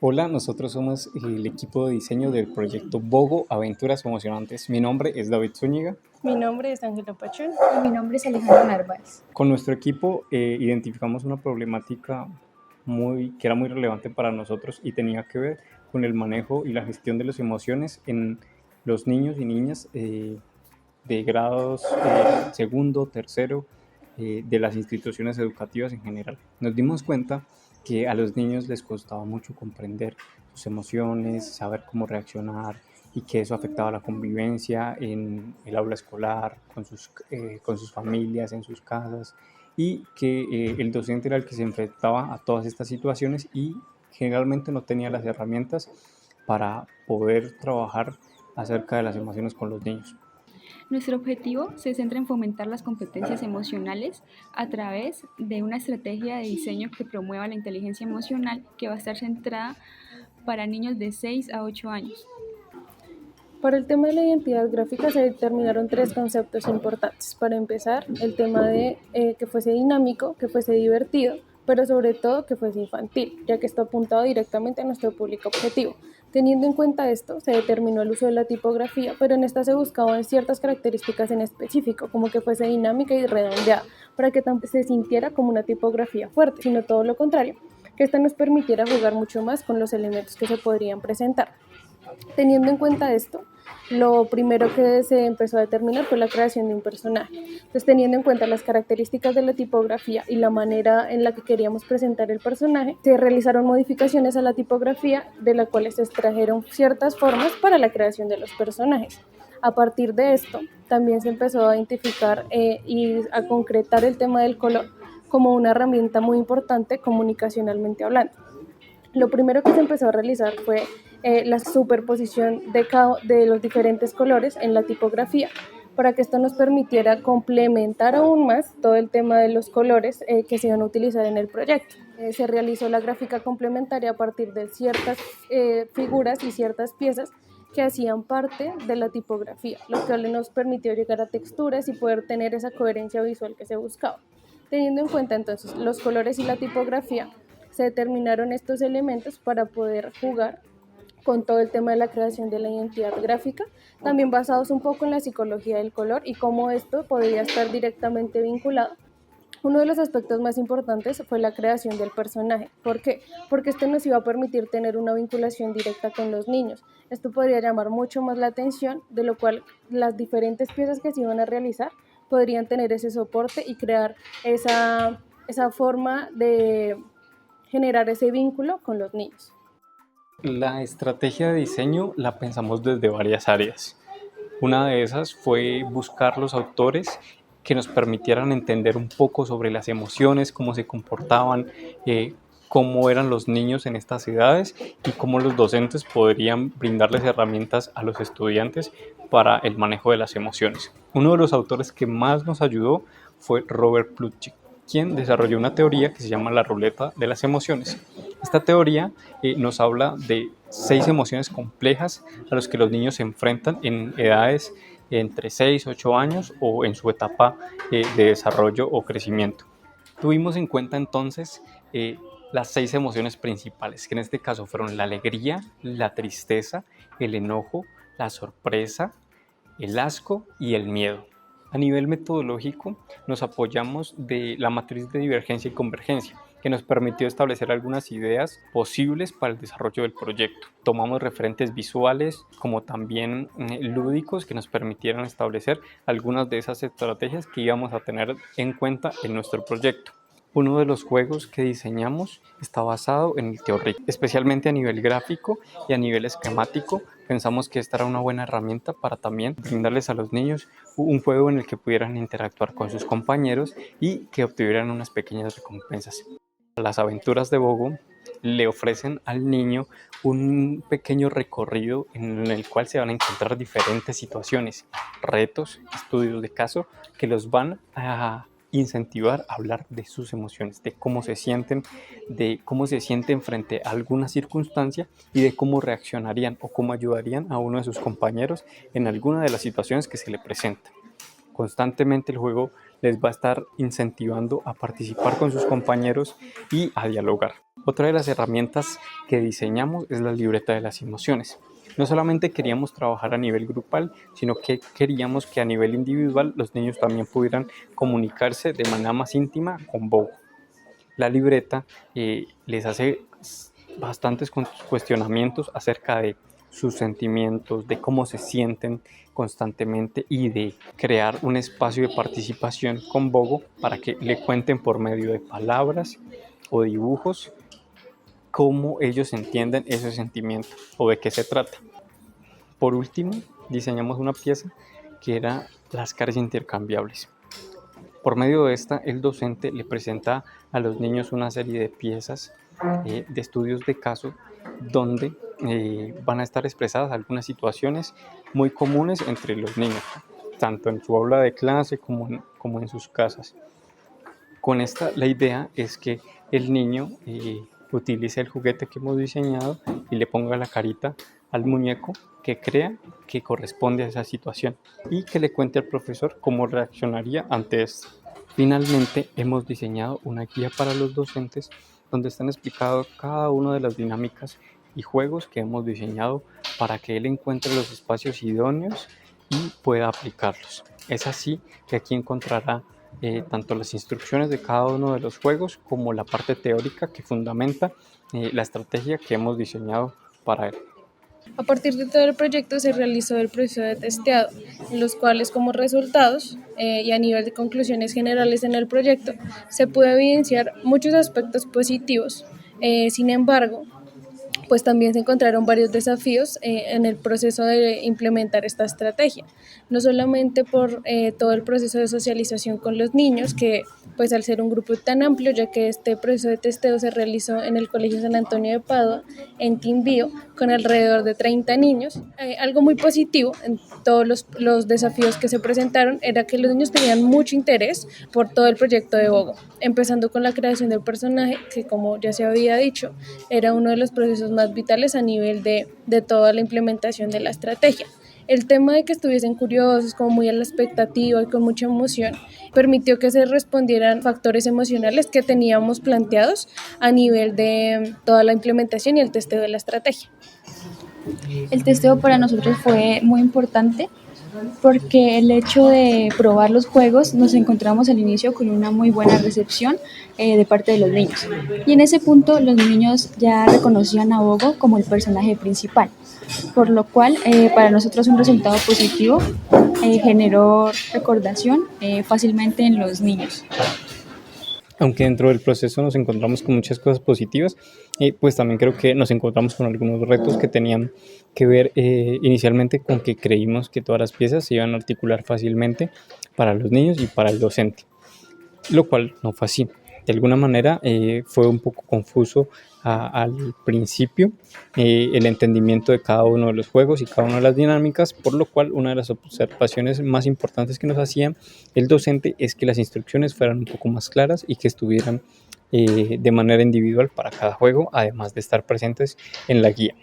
Hola, nosotros somos el equipo de diseño del proyecto Bogo Aventuras Emocionantes. Mi nombre es David Zúñiga. Mi nombre es Ángela Pachón. Y mi nombre es Alejandro Narváez. Con nuestro equipo identificamos una problemática que era muy relevante para nosotros y tenía que ver con el manejo y la gestión de las emociones en los niños y niñas de grados segundo, tercero, de las instituciones educativas en general. Nos dimos cuenta que a los niños les costaba mucho comprender sus emociones, saber cómo reaccionar y que eso afectaba la convivencia en el aula escolar, con sus familias, en sus casas, y que el docente era el que se enfrentaba a todas estas situaciones y generalmente no tenía las herramientas para poder trabajar acerca de las emociones con los niños. Nuestro objetivo se centra en fomentar las competencias emocionales a través de una estrategia de diseño que promueva la inteligencia emocional que va a estar centrada para niños de 6 a 8 años. Para el tema de la identidad gráfica se determinaron tres conceptos importantes. Para empezar, el tema de que fuese dinámico, que fuese divertido, pero sobre todo que fuese infantil, ya que está apuntado directamente a nuestro público objetivo. Teniendo en cuenta esto, se determinó el uso de la tipografía, pero en esta se buscaban ciertas características en específico, como que fuese dinámica y redondeada, para que tampoco se sintiera como una tipografía fuerte, sino todo lo contrario, que esta nos permitiera jugar mucho más con los elementos que se podrían presentar. Teniendo en cuenta esto, lo primero que se empezó a determinar fue la creación de un personaje. Entonces, teniendo en cuenta las características de la tipografía y la manera en la que queríamos presentar el personaje, se realizaron modificaciones a la tipografía, de las cuales se extrajeron ciertas formas para la creación de los personajes. A partir de esto, también se empezó a identificar y a concretar el tema del color como una herramienta muy importante comunicacionalmente hablando. Lo primero que se empezó a realizar fue la superposición de los diferentes colores en la tipografía, para que esto nos permitiera complementar aún más todo el tema de los colores que se iban a utilizar en el proyecto. Se realizó la gráfica complementaria a partir de ciertas figuras y ciertas piezas que hacían parte de la tipografía, lo que nos permitió llegar a texturas y poder tener esa coherencia visual que se buscaba. Teniendo en cuenta entonces los colores y la tipografía, se determinaron estos elementos para poder jugar con todo el tema de la creación de la identidad gráfica, también basados un poco en la psicología del color y cómo esto podría estar directamente vinculado. Uno de los aspectos más importantes fue la creación del personaje. ¿Por qué? Porque esto nos iba a permitir tener una vinculación directa con los niños. Esto podría llamar mucho más la atención, de lo cual las diferentes piezas que se iban a realizar podrían tener ese soporte y crear esa forma de generar ese vínculo con los niños. La estrategia de diseño la pensamos desde varias áreas. Una de esas fue buscar los autores que nos permitieran entender un poco sobre las emociones, cómo se comportaban, cómo eran los niños en estas edades y cómo los docentes podrían brindarles herramientas a los estudiantes para el manejo de las emociones. Uno de los autores que más nos ayudó fue Robert Plutchik, quien desarrolló una teoría que se llama la ruleta de las emociones. Esta teoría nos habla de 6 emociones complejas a las que los niños se enfrentan en edades entre 6 y 8 años o en su etapa de desarrollo o crecimiento. Tuvimos en cuenta entonces las 6 emociones principales, que en este caso fueron la alegría, la tristeza, el enojo, la sorpresa, el asco y el miedo. A nivel metodológico, nos apoyamos de la matriz de divergencia y convergencia, que nos permitió establecer algunas ideas posibles para el desarrollo del proyecto. Tomamos referentes visuales como también lúdicos que nos permitieron establecer algunas de esas estrategias que íbamos a tener en cuenta en nuestro proyecto. Uno de los juegos que diseñamos está basado en el Teoric, especialmente a nivel gráfico y a nivel esquemático. Pensamos que esta era una buena herramienta para también brindarles a los niños un juego en el que pudieran interactuar con sus compañeros y que obtuvieran unas pequeñas recompensas. Las aventuras de Bogo le ofrecen al niño un pequeño recorrido en el cual se van a encontrar diferentes situaciones, retos, estudios de caso que los van a incentivar a hablar de sus emociones, de cómo se sienten frente a alguna circunstancia y de cómo reaccionarían o cómo ayudarían a uno de sus compañeros en alguna de las situaciones que se le presentan. Constantemente el juego les va a estar incentivando a participar con sus compañeros y a dialogar. Otra de las herramientas que diseñamos es la libreta de las emociones. No solamente queríamos trabajar a nivel grupal, sino que queríamos que a nivel individual los niños también pudieran comunicarse de manera más íntima con Bogo. La libreta les hace bastantes cuestionamientos acerca de sus sentimientos, de cómo se sienten constantemente y de crear un espacio de participación con Bogo para que le cuenten por medio de palabras o dibujos cómo ellos entienden ese sentimiento o de qué se trata. Por último, diseñamos una pieza que era las caras intercambiables. Por medio de esta, el docente le presenta a los niños una serie de piezas de estudios de caso donde van a estar expresadas algunas situaciones muy comunes entre los niños, tanto en su aula de clase como en sus casas. Con esta, la idea es que el niño utilice el juguete que hemos diseñado y le ponga la carita al muñeco que crea que corresponde a esa situación y que le cuente al profesor cómo reaccionaría ante esto. Finalmente, hemos diseñado una guía para los docentes donde están explicados cada una de las dinámicas y juegos que hemos diseñado para que él encuentre los espacios idóneos y pueda aplicarlos. Es así que aquí encontrará tanto las instrucciones de cada uno de los juegos como la parte teórica que fundamenta la estrategia que hemos diseñado para él. A partir de todo el proyecto se realizó el proceso de testeado, en los cuales como resultados y a nivel de conclusiones generales en el proyecto se pudo evidenciar muchos aspectos positivos. Sin embargo, pues también se encontraron varios desafíos en el proceso de implementar esta estrategia, no solamente por todo el proceso de socialización con los niños, que pues al ser un grupo tan amplio, ya que este proceso de testeo se realizó en el Colegio San Antonio de Padua, en Quindío, con alrededor de 30 niños. Algo muy positivo en todos los desafíos que se presentaron era que los niños tenían mucho interés por todo el proyecto de Bogo, empezando con la creación del personaje, que como ya se había dicho, era uno de los procesos más vitales a nivel de toda la implementación de la estrategia. El tema de que estuviesen curiosos, como muy a la expectativa y con mucha emoción, permitió que se respondieran factores emocionales que teníamos planteados a nivel de toda la implementación y el testeo de la estrategia. El testeo para nosotros fue muy importante porque el hecho de probar los juegos nos encontramos al inicio con una muy buena recepción de parte de los niños. Y en ese punto los niños ya reconocían a Bogo como el personaje principal, por lo cual para nosotros un resultado positivo generó recordación fácilmente en los niños. Aunque dentro del proceso nos encontramos con muchas cosas positivas, pues también creo que nos encontramos con algunos retos que tenían que ver inicialmente con que creímos que todas las piezas se iban a articular fácilmente para los niños y para el docente, lo cual no fue así. De alguna manera fue un poco confuso al principio el entendimiento de cada uno de los juegos y cada una de las dinámicas, por lo cual una de las observaciones más importantes que nos hacía el docente es que las instrucciones fueran un poco más claras y que estuvieran de manera individual para cada juego, además de estar presentes en la guía.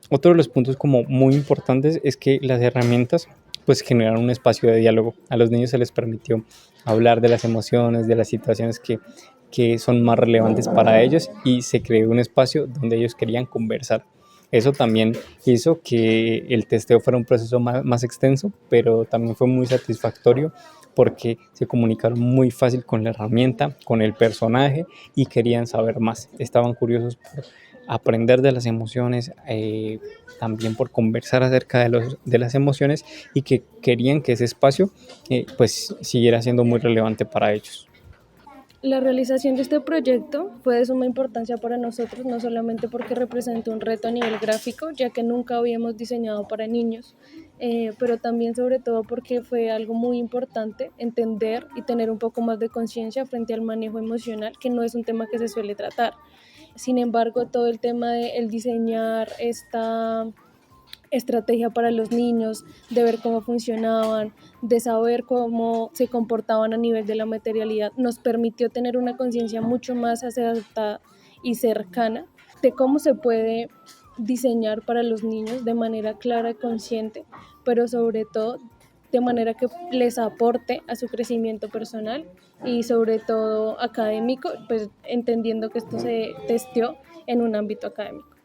Otro de los puntos como muy importantes es que las herramientas pues generaron un espacio de diálogo. A los niños se les permitió hablar de las emociones, de las situaciones que son más relevantes para ellos y se creó un espacio donde ellos querían conversar. Eso también hizo que el testeo fuera un proceso más extenso, pero también fue muy satisfactorio porque se comunicaron muy fácil con la herramienta, con el personaje y querían saber más. Estaban curiosos por aprender de las emociones, también por conversar acerca de las emociones y que querían que ese espacio pues siguiera siendo muy relevante para ellos. La realización de este proyecto fue de suma importancia para nosotros, no solamente porque representó un reto a nivel gráfico, ya que nunca habíamos diseñado para niños, pero también sobre todo porque fue algo muy importante entender y tener un poco más de conciencia frente al manejo emocional, que no es un tema que se suele tratar. Sin embargo, todo el tema de el diseñar esta estrategia para los niños, de ver cómo funcionaban, de saber cómo se comportaban a nivel de la materialidad, nos permitió tener una conciencia mucho más acertada y cercana de cómo se puede diseñar para los niños de manera clara y consciente, pero sobre todo de manera que les aporte a su crecimiento personal y sobre todo académico, pues entendiendo que esto se testeó en un ámbito académico.